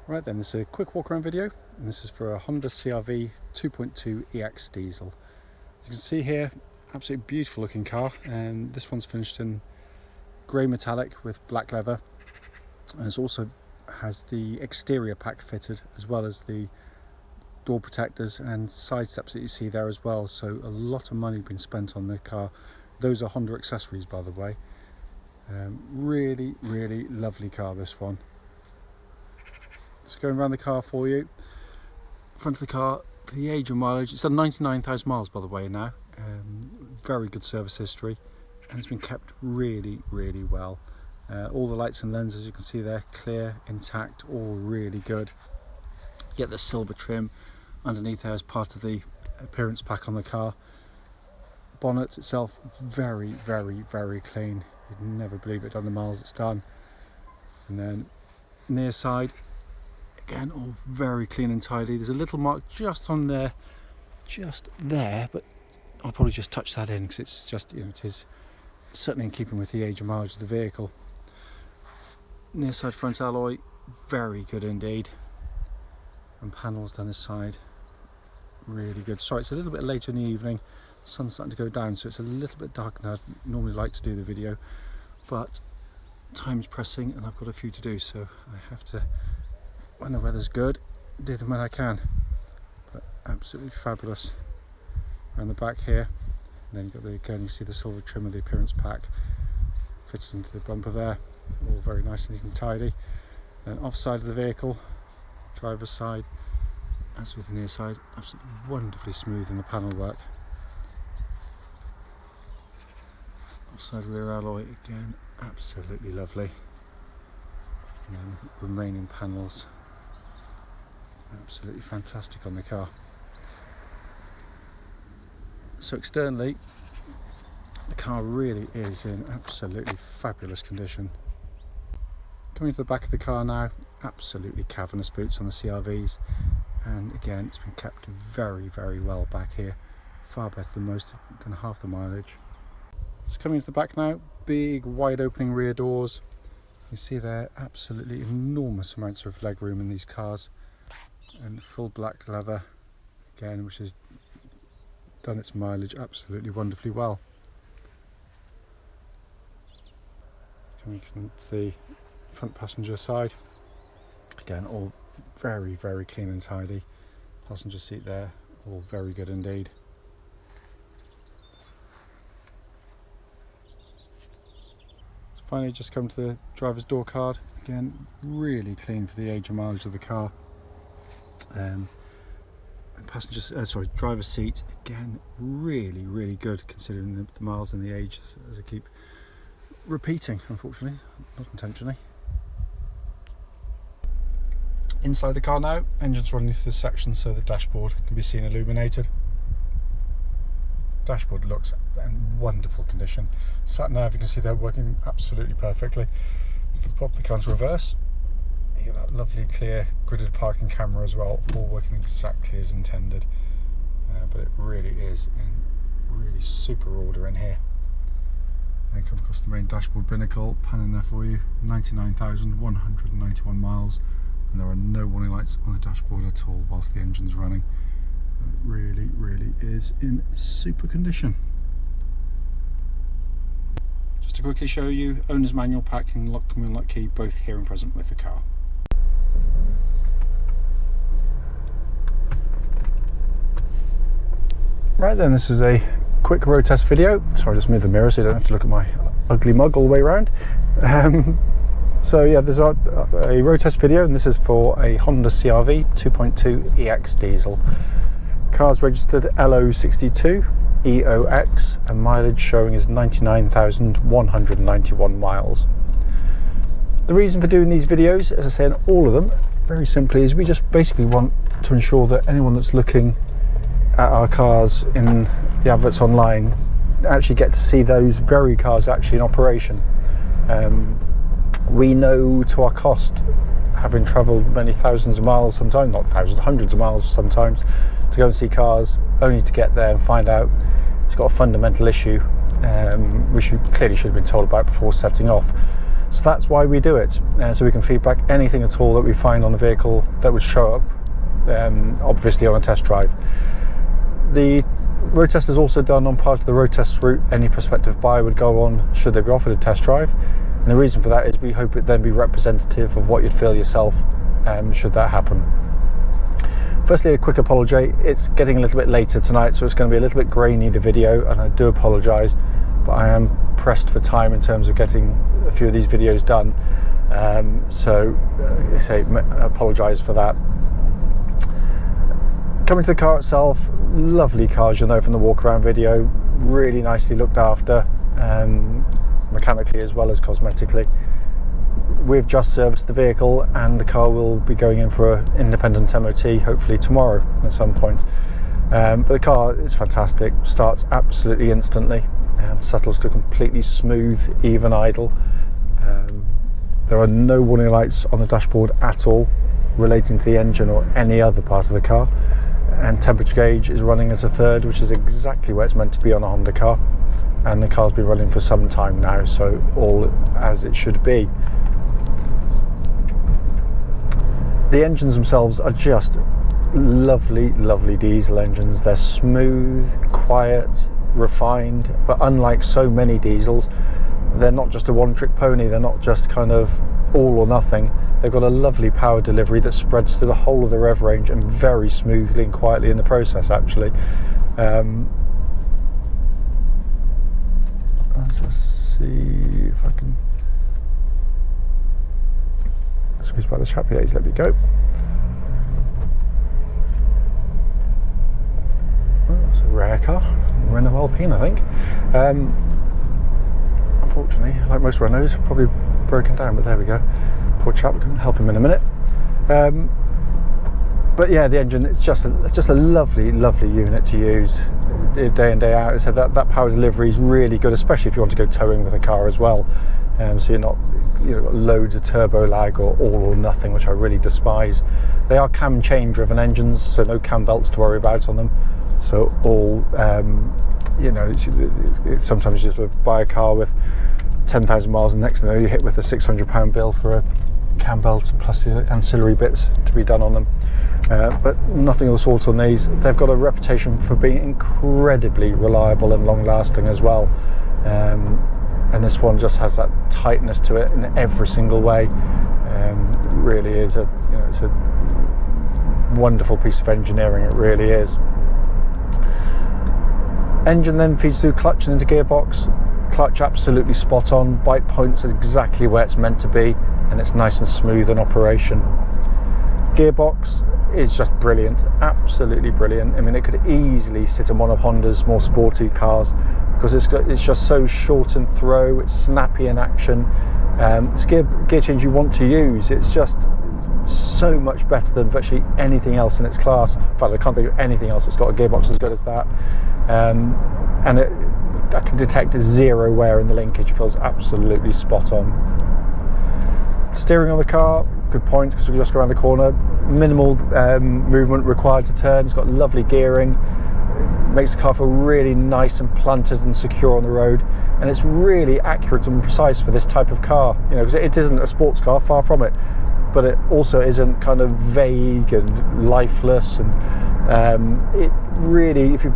Right then, this is a quick walk around video, and this is for a Honda CR-V 2.2 EX diesel. As you can see here, absolutely beautiful looking car, and this one's finished in grey metallic with black leather, and it also has the exterior pack fitted as well as the door protectors and side steps that you see there as well. So a lot of money been spent on the car. Those are Honda accessories, by the way. Really lovely car, this one. Just going around the car for you. Front of the car, for the age and mileage, it's done 99,000 miles by the way now. Very good service history, and it's been kept really well. All the lights and lenses you can see there, clear, intact, all really good. You get the silver trim underneath there as part of the appearance pack on the car. Bonnet itself, very clean. You'd never believe it on the miles it's done. And then near side, again, all very clean and tidy. There's a little mark just on there, but I'll probably just touch that in because it's just, it is certainly in keeping with the age and mileage of the vehicle. Near side front alloy, very good indeed. And panels down this side, really good. Sorry, it's a little bit later in the evening. Sun's starting to go down, so it's a little bit darker than I'd normally like to do the video, but time's pressing and I've got a few to do, so I have to, when the weather's good, do them when I can. But absolutely fabulous. Around the back here, and then you've got the, again, you see the silver trim of the appearance pack fits into the bumper there, all very nice and neat and tidy. Then off side of the vehicle, driver's side, as with the near side, absolutely wonderfully smooth in the panel work. Off side rear alloy, again, absolutely lovely. And then remaining panels, absolutely fantastic on the car. So externally, the car really is in absolutely fabulous condition. Coming to the back of the car now, absolutely cavernous boots on the CR-Vs, and again it's been kept very well back here, far better than half the mileage. Just coming to the back now, big wide opening rear doors. You see there, absolutely enormous amounts of leg room in these cars, and full black leather again, which has done its mileage absolutely wonderfully well. Coming to the front passenger side, again all very clean and tidy. Passenger seat there, all very good indeed. So finally just come to the driver's door card, again really clean for the age and mileage of the car. Driver's seat, again really good considering the miles and the age, as I keep repeating, unfortunately, not intentionally. Inside the car now, engine's running through this section so the dashboard can be seen illuminated. Dashboard looks in wonderful condition. Sat nav, you can see they're working absolutely perfectly. If we pop the car into reverse, you get that lovely clear gridded parking camera as well, all working exactly as intended. But it really is in really super order in here. Then come across the main dashboard binnacle, panning there for you, 99,191 miles, and there are no warning lights on the dashboard at all whilst the engine's running. It really is in super condition. Just to quickly show you, owner's manual pack and lock and unlock key both here and present with the car. Right then, this is a quick road test video. Sorry, I just moved the mirror so you don't have to look at my ugly mug all the way around. So yeah, there's a road test video, and this is for a Honda CR-V 2.2 EX diesel. Car's registered LO62EOX, and mileage showing is 99,191 miles. The reason for doing these videos, as I say in all of them, very simply, is we just basically want to ensure that anyone that's looking at our cars in the adverts online actually get to see those very cars actually in operation. We know to our cost, having travelled many thousands of miles, sometimes not thousands, hundreds of miles sometimes, to go and see cars, only to get there and find out it's got a fundamental issue, which you clearly should have been told about before setting off. So that's why we do it, so we can feedback anything at all that we find on the vehicle that would show up, obviously on a test drive. The road test is also done on part of the road test route any prospective buyer would go on should they be offered a test drive. And the reason for that is we hope it then be representative of what you'd feel yourself should that happen. Firstly, a quick apology. It's getting a little bit later tonight, so it's going to be a little bit grainy, the video, and I do apologise, but I am pressed for time in terms of getting a few of these videos done. I apologise for that. Coming to the car itself, lovely car, as you'll know from the walk around video, really nicely looked after, mechanically as well as cosmetically. We've just serviced the vehicle and the car will be going in for an independent MOT hopefully tomorrow at some point. But the car is fantastic, starts absolutely instantly and settles to completely smooth, even idle. There are no warning lights on the dashboard at all relating to the engine or any other part of the car, and temperature gauge is running as a third, which is exactly where it's meant to be on a Honda car, and the car's been running for some time now, so all as it should be. The engines themselves are just lovely, lovely diesel engines. They're smooth, quiet, refined, but unlike so many diesels, they're not just a one-trick pony. They're not just kind of all or nothing. They've got a lovely power delivery that spreads through the whole of the rev range and very smoothly and quietly in the process, actually. Let's just see if I can squeeze by the strap. Yeah, he's let me go. Well, that's a rare car, Renault Alpine, I think. Unfortunately, like most Renaults, probably broken down, but there we go. Poor chap, we can help him in a minute. But yeah, the engine, it's just a lovely, lovely unit to use day in, day out. So that power delivery is really good, especially if you want to go towing with a car as well. So you're not, got loads of turbo lag or all or nothing, which I really despise. They are cam chain driven engines, so no cam belts to worry about on them. So all, sometimes you sort of buy a car with 10,000 miles and next thing you know, you're hit with a £600 bill for a cam belt plus the ancillary bits to be done on them. But nothing of the sort on these. They've got a reputation for being incredibly reliable and long lasting as well. And this one just has that tightness to it in every single way. It really is it's a wonderful piece of engineering, it really is. Engine then feeds through clutch and into gearbox. Clutch absolutely spot on, bite points exactly where it's meant to be, and it's nice and smooth in operation. Gearbox is just brilliant, absolutely brilliant. I mean, it could easily sit in one of Honda's more sporty cars because it's just so short in throw, it's snappy in action. It's gear change you want to use. It's just so much better than virtually anything else in its class. In fact, I can't think of anything else that's got a gearbox as good as that. And I can detect zero wear in the linkage. It feels absolutely spot on. Steering of the car, good point, because we just go around the corner. Minimal movement required to turn. It's got lovely gearing. It makes the car feel really nice and planted and secure on the road. And it's really accurate and precise for this type of car. Because it isn't a sports car, far from it. But it also isn't kind of vague and lifeless, and it really, if you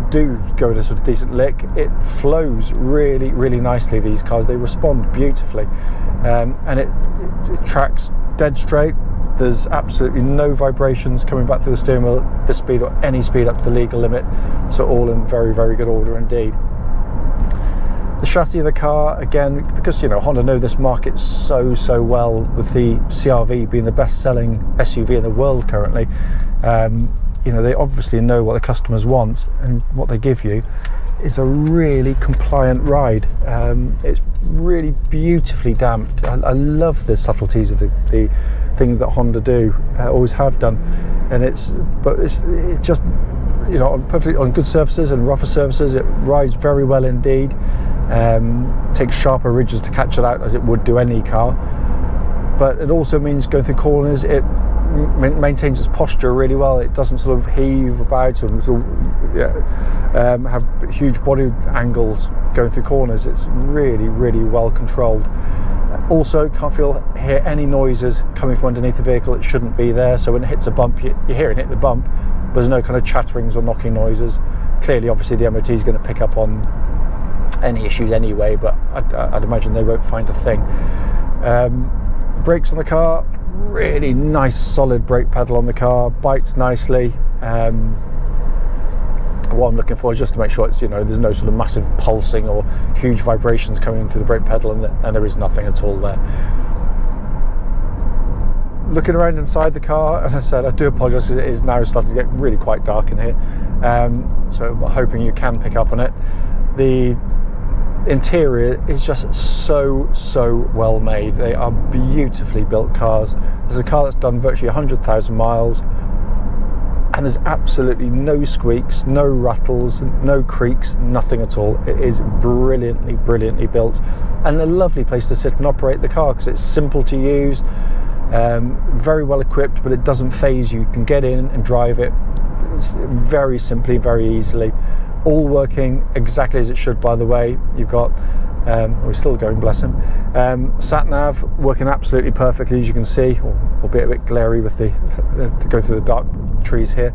do go at a sort of decent lick, it flows really, really nicely. These cars, they respond beautifully, and it tracks dead straight. There's absolutely no vibrations coming back through the steering wheel at this speed or any speed up to the legal limit, so all in very, very good order indeed. The chassis of the car, again, because Honda know this market so well, with the CR-V being the best-selling SUV in the world currently. They obviously know what the customers want, and what they give you is a really compliant ride. It's really beautifully damped. I love the subtleties of the thing that Honda do, always have done, and it's just on good surfaces and rougher surfaces, it rides very well indeed. Takes sharper ridges to catch it out as it would do any car, but it also means going through corners, it maintains its posture really well. It doesn't sort of heave about and have huge body angles going through corners. It's really, really well controlled. Also, can't hear any noises coming from underneath the vehicle. It shouldn't be there. So when it hits a bump, you hear it hit the bump, but there's no kind of chatterings or knocking noises. Clearly, obviously, the MOT is going to pick up on any issues anyway, but I'd imagine they won't find a thing. Brakes on the car, really nice solid brake pedal on the car, bites nicely. What I'm looking for is just to make sure it's, there's no sort of massive pulsing or huge vibrations coming through the brake pedal, and there is nothing at all there. Looking around inside the car, and I said I do apologise because it is now starting to get really quite dark in here, so I'm hoping you can pick up on it. The interior is just so well made. They are beautifully built cars. This is a car that's done virtually 100,000 miles, and there's absolutely no squeaks, no rattles, no creaks, nothing at all. It is brilliantly built, and a lovely place to sit and operate the car because it's simple to use, very well equipped, but it doesn't phase you. You can get in and drive it very simply, very easily. All working exactly as it should, by the way. You've got, we're still going, bless him, sat nav working absolutely perfectly, as you can see, albeit a bit glary with to go through the dark trees here.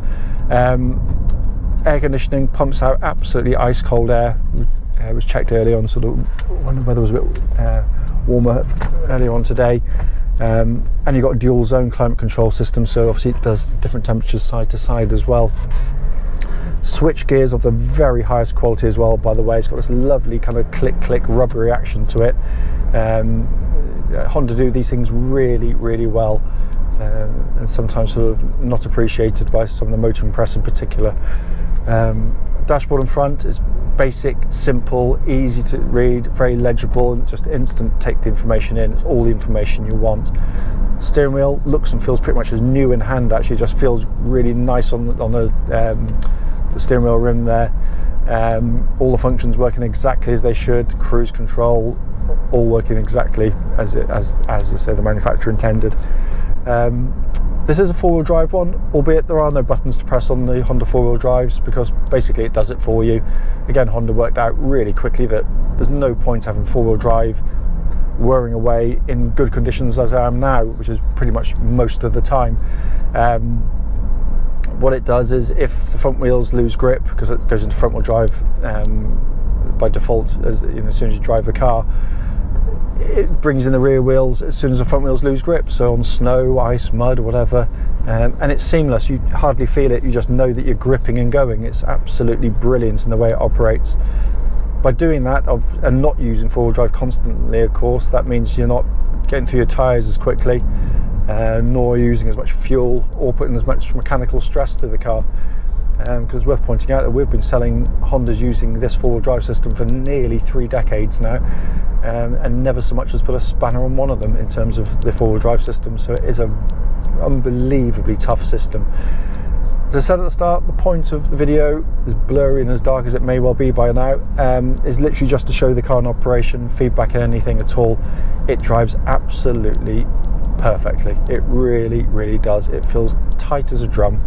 Air conditioning pumps out absolutely ice cold air. It was checked early on, sort of when the weather was a bit warmer earlier on today. And you've got a dual zone climate control system, so obviously it does different temperatures side to side as well. Switch gears of the very highest quality as well, by the way. It's got this lovely kind of click rubbery action to it. Honda do these things really well, and sometimes sort of not appreciated by some of the motoring press in particular. Dashboard in front is basic, simple, easy to read, very legible, and just instant take the information in. It's all the information you want. Steering wheel looks and feels pretty much as new in hand. Actually, just feels really nice on the steering wheel rim there. All the functions working exactly as they should. Cruise control, all working exactly as I say the manufacturer intended. This is a four-wheel drive one, albeit there are no buttons to press on the Honda four-wheel drives because basically it does it for you. Again, Honda worked out really quickly that there's no point having four-wheel drive whirring away in good conditions as I am now, which is pretty much most of the time. What it does is if the front wheels lose grip, because it goes into front wheel drive by default as soon as you drive the car, it brings in the rear wheels as soon as the front wheels lose grip, so on snow, ice, mud or whatever, and it's seamless. You hardly feel it, you just know that you're gripping and going. It's absolutely brilliant in the way it operates. By doing that and not using four-wheel drive constantly, of course, that means you're not getting through your tyres as quickly, nor using as much fuel or putting as much mechanical stress to the car. Because it's worth pointing out that we've been selling Hondas using this four-wheel drive system for nearly 3 decades now, and never so much as put a spanner on one of them in terms of the four-wheel drive system. So it is an unbelievably tough system. As I said at the start, the point of the video, as blurry and as dark as it may well be by now, is literally just to show the car in operation, feedback and anything at all. It drives absolutely perfectly. It really does. It feels tight as a drum.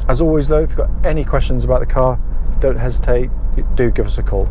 As always though, if you've got any questions about the car, don't hesitate, do give us a call.